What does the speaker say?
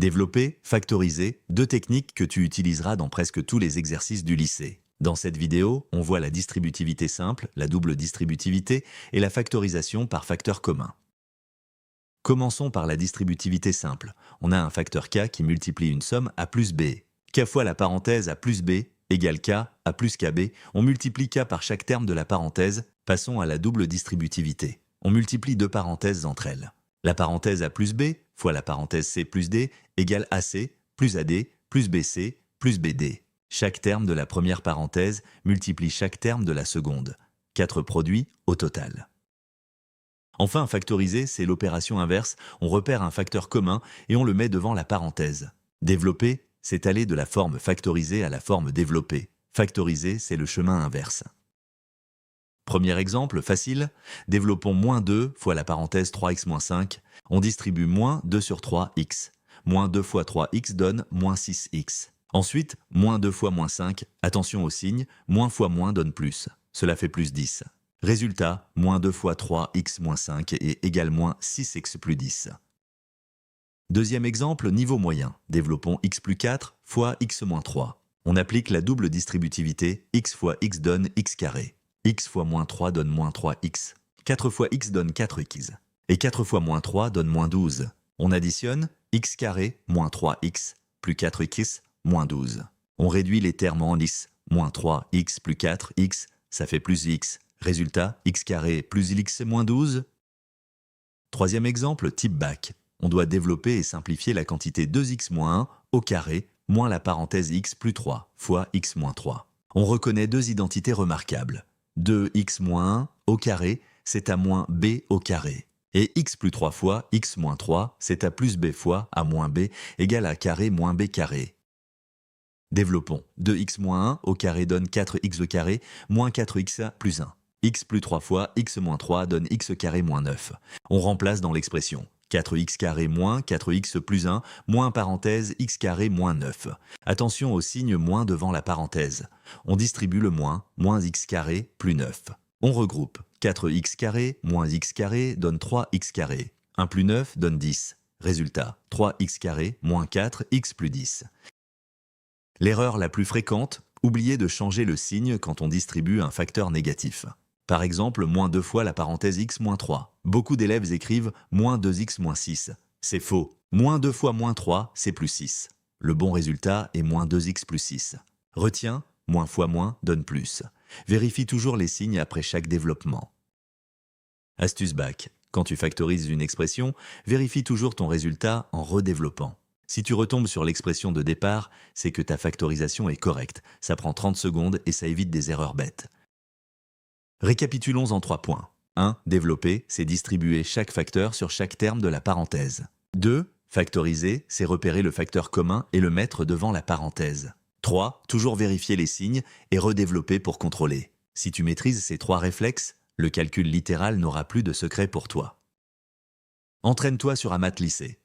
Développer, factoriser, deux techniques que tu utiliseras dans presque tous les exercices du lycée. Dans cette vidéo, on voit la distributivité simple, la double distributivité et la factorisation par facteur commun. Commençons par la distributivité simple. On a un facteur k qui multiplie une somme a plus b. K fois la parenthèse a plus b égale k a plus kb. On multiplie k par chaque terme de la parenthèse. Passons à la double distributivité. On multiplie deux parenthèses entre elles. La parenthèse a plus b fois la parenthèse c plus d égale ac plus ad plus bc plus bd. Chaque terme de la première parenthèse multiplie chaque terme de la seconde. 4 produits au total. Enfin, factoriser, c'est l'opération inverse. On repère un facteur commun et on le met devant la parenthèse. Développer, c'est aller de la forme factorisée à la forme développée. Factoriser, c'est le chemin inverse. Premier exemple, facile. Développons moins 2 fois la parenthèse 3x moins 5. On distribue moins 2 sur 3x. Moins 2 fois 3x donne moins 6x. Ensuite, moins 2 fois moins 5. Attention au signe, moins fois moins donne plus. Cela fait plus 10. Résultat, moins 2 fois 3x moins 5 est égal moins 6x plus 10. Deuxième exemple, niveau moyen. Développons x plus 4 fois x moins 3. On applique la double distributivité, x fois x donne x carré. X fois moins 3 donne moins 3x. 4 fois x donne 4x. Et 4 fois moins 3 donne moins 12. On additionne x carré moins 3x plus 4x moins 12. On réduit les termes en x. Moins 3x plus 4x, ça fait plus x. Résultat, x carré plus x moins 12. Troisième exemple, type bac. On doit développer et simplifier la quantité 2x moins 1 au carré moins la parenthèse x plus 3 fois x moins 3. On reconnaît deux identités remarquables. 2x moins 1 au carré, c'est à moins b au carré. Et x plus 3 fois x moins 3, c'est à plus b fois a moins b égale à carré moins b carré. Développons. 2x moins 1 au carré donne 4x au carré moins 4x plus 1. X plus 3 fois x moins 3 donne x carré moins 9. On remplace dans l'expression. 4x carré moins 4x plus 1 moins parenthèse x carré moins 9. Attention au signe moins devant la parenthèse. On distribue le moins x carré plus 9. On regroupe. 4x carré moins x carré donne 3x carré. 1 plus 9 donne 10. Résultat, 3x carré moins 4x plus 10. L'erreur la plus fréquente, oublier de changer le signe quand on distribue un facteur négatif. Par exemple, moins 2 fois la parenthèse x moins 3. Beaucoup d'élèves écrivent moins 2x moins 6. C'est faux. Moins 2 fois moins 3, c'est plus 6. Le bon résultat est moins 2x plus 6. Retiens, moins fois moins donne plus. Vérifie toujours les signes après chaque développement. Astuce bac. Quand tu factorises une expression, vérifie toujours ton résultat en redéveloppant. Si tu retombes sur l'expression de départ, c'est que ta factorisation est correcte. Ça prend 30 secondes et ça évite des erreurs bêtes. Récapitulons en 3 points. 1. Développer, c'est distribuer chaque facteur sur chaque terme de la parenthèse. 2. Factoriser, c'est repérer le facteur commun et le mettre devant la parenthèse. 3. Toujours vérifier les signes et redévelopper pour contrôler. Si tu maîtrises ces 3 réflexes, le calcul littéral n'aura plus de secret pour toi. Entraîne-toi sur un maths lycée.